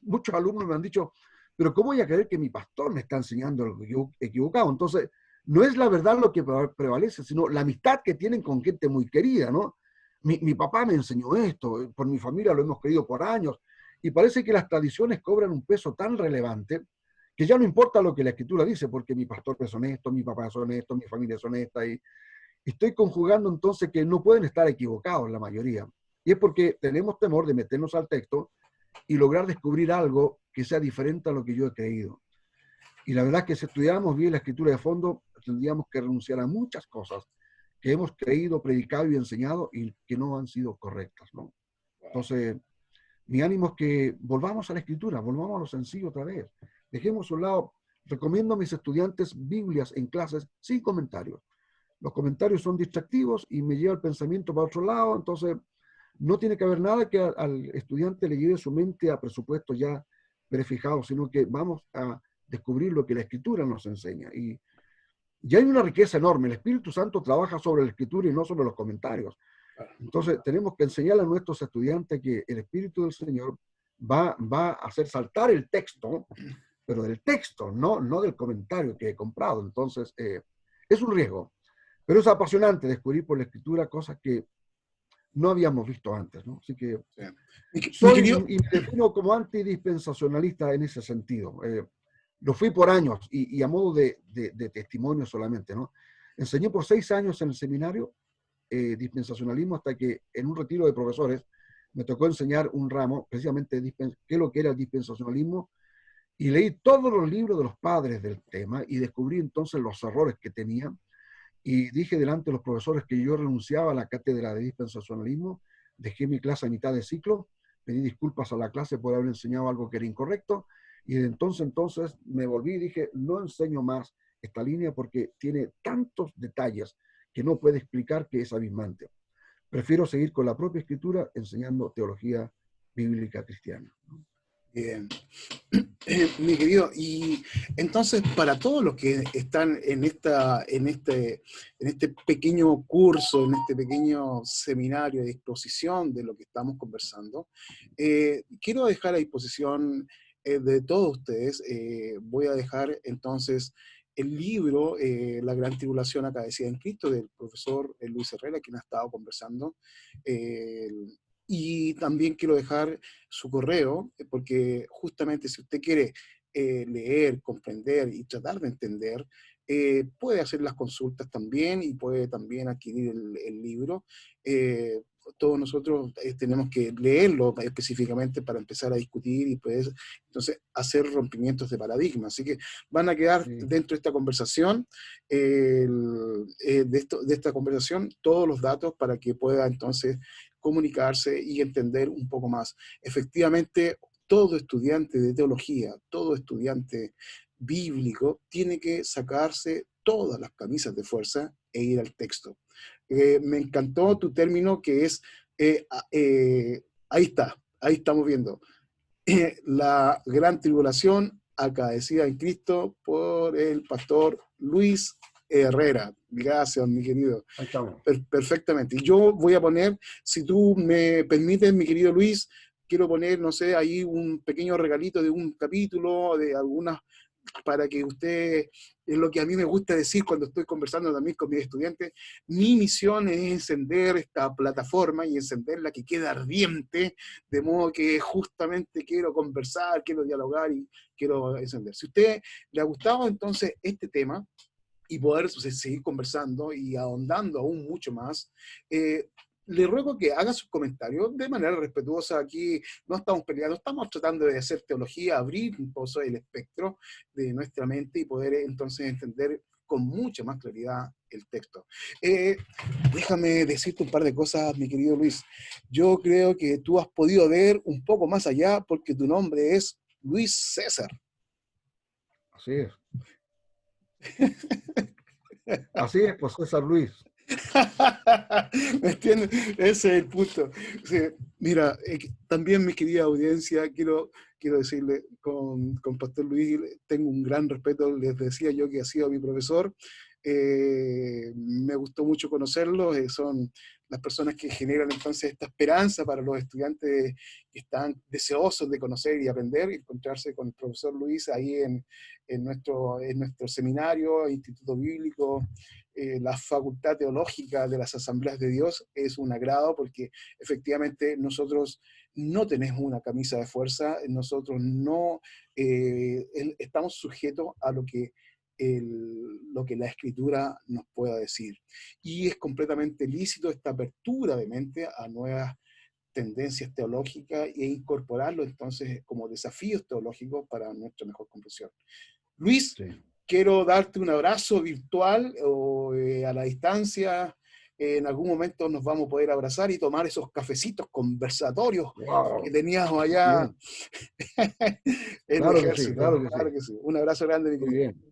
Muchos alumnos me han dicho, pero ¿cómo voy a creer que mi pastor me está enseñando algo equivocado? Entonces, no es la verdad lo que prevalece, sino la amistad que tienen con gente muy querida, ¿no? Mi papá me enseñó esto, por mi familia lo hemos creído por años, y parece que las tradiciones cobran un peso tan relevante que ya no importa lo que la Escritura dice, porque mi pastor es honesto, mi papá es honesto, mi familia es honesta, y estoy conjugando entonces que no pueden estar equivocados la mayoría. Y es porque tenemos temor de meternos al texto y lograr descubrir algo que sea diferente a lo que yo he creído. Y la verdad es que si estudiáramos bien la escritura de fondo, tendríamos que renunciar a muchas cosas que hemos creído, predicado y enseñado y que no han sido correctas, ¿no? Entonces, mi ánimo es que volvamos a la escritura, volvamos a lo sencillo otra vez. Dejemos a un lado, recomiendo a mis estudiantes Biblias en clases sin comentarios. Los comentarios son distractivos y me lleva el pensamiento para otro lado, entonces no tiene que haber nada que al estudiante le lleve su mente a presupuestos ya prefijados, sino que vamos a descubrir lo que la Escritura nos enseña. Y ya hay una riqueza enorme. El Espíritu Santo trabaja sobre la Escritura y no sobre los comentarios. Entonces tenemos que enseñar a nuestros estudiantes que el Espíritu del Señor va a hacer saltar el texto, pero del texto, no del comentario que he comprado. Entonces, es un riesgo. Pero es apasionante descubrir por la Escritura cosas que no habíamos visto antes, ¿no? Así que Sí. Mi soy querido, y me defino como antidispensacionalista en ese sentido. Lo fui por años y a modo de testimonio solamente, ¿no? Enseñé por 6 años en el seminario dispensacionalismo hasta que en un retiro de profesores me tocó enseñar un ramo, precisamente qué es lo que era el dispensacionalismo, y leí todos los libros de los padres del tema y descubrí entonces los errores que tenían y dije delante de los profesores que yo renunciaba a la cátedra de dispensacionalismo, dejé mi clase a mitad de ciclo, pedí disculpas a la clase por haber enseñado algo que era incorrecto, y de entonces me volví y dije, no enseño más esta línea porque tiene tantos detalles que no puede explicar que es abismante. Prefiero seguir con la propia escritura enseñando teología bíblica cristiana. bien. Mi querido, y entonces para todos los que están en este pequeño curso, en este pequeño seminario de exposición de lo que estamos conversando, quiero dejar a disposición de todos ustedes, voy a dejar entonces el libro La Gran Tribulación Acaecida en Cristo del profesor Luis Herrera, quien ha estado conversando. eh, y también quiero dejar su correo, porque justamente si usted quiere leer, comprender y tratar de entender, puede hacer las consultas también y puede también adquirir el libro. Todos nosotros tenemos que leerlo específicamente para empezar a discutir y pues, entonces hacer rompimientos de paradigma. Así que van a quedar Sí, dentro de esta conversación, de esta conversación, todos los datos para que pueda entonces comunicarse y entender un poco más. Efectivamente, todo estudiante de teología, todo estudiante bíblico, tiene que sacarse todas las camisas de fuerza e ir al texto. Me encantó tu término que es, ahí está, ahí estamos viendo, la gran tribulación acaecida en Cristo por el pastor Luis Herrera. Gracias, mi querido. ahí estamos. Perfectamente. Y yo voy a poner, si tú me permites, mi querido Luis, quiero poner, no sé, ahí un pequeño regalito de un capítulo, de algunas, para que usted, es lo que a mí me gusta decir cuando estoy conversando también con mis estudiantes, mi misión es encender esta plataforma y encenderla que quede ardiente, de modo que justamente quiero conversar, quiero dialogar y quiero encender. Si a usted le ha gustado entonces este tema, y poder seguir conversando y ahondando aún mucho más. Le ruego que haga sus comentarios de manera respetuosa. Aquí no estamos peleando, estamos tratando de hacer teología, abrir un poco el espectro de nuestra mente y poder entonces entender con mucha más claridad el texto. Déjame decirte un par de cosas, mi querido Luis. Yo creo que tú has podido ver un poco más allá porque tu nombre es Luis César. Así es. Así es, pues César Luis. ¿Me entiendes? Ese es el punto. Sí, mira, también mi querida audiencia, quiero decirle, con Pastor Luis tengo un gran respeto, les decía yo que ha sido mi profesor, me gustó mucho conocerlos, son las personas que generan entonces esta esperanza para los estudiantes que están deseosos de conocer y aprender, y encontrarse con el profesor Luis ahí en nuestro seminario, Instituto Bíblico, la Facultad Teológica de las Asambleas de Dios. Es un agrado porque efectivamente nosotros no tenemos una camisa de fuerza, nosotros no estamos sujetos a lo que la Escritura nos pueda decir. Y es completamente lícito esta apertura de mente a nuevas tendencias teológicas e incorporarlo entonces como desafíos teológicos para nuestra mejor comprensión. Luis, sí, quiero darte un abrazo virtual o a la distancia. En algún momento nos vamos a poder abrazar y tomar esos cafecitos conversatorios que teníamos allá en el ejército. Claro que sí, claro que sí. Un abrazo grande, mi querido. Muy bien.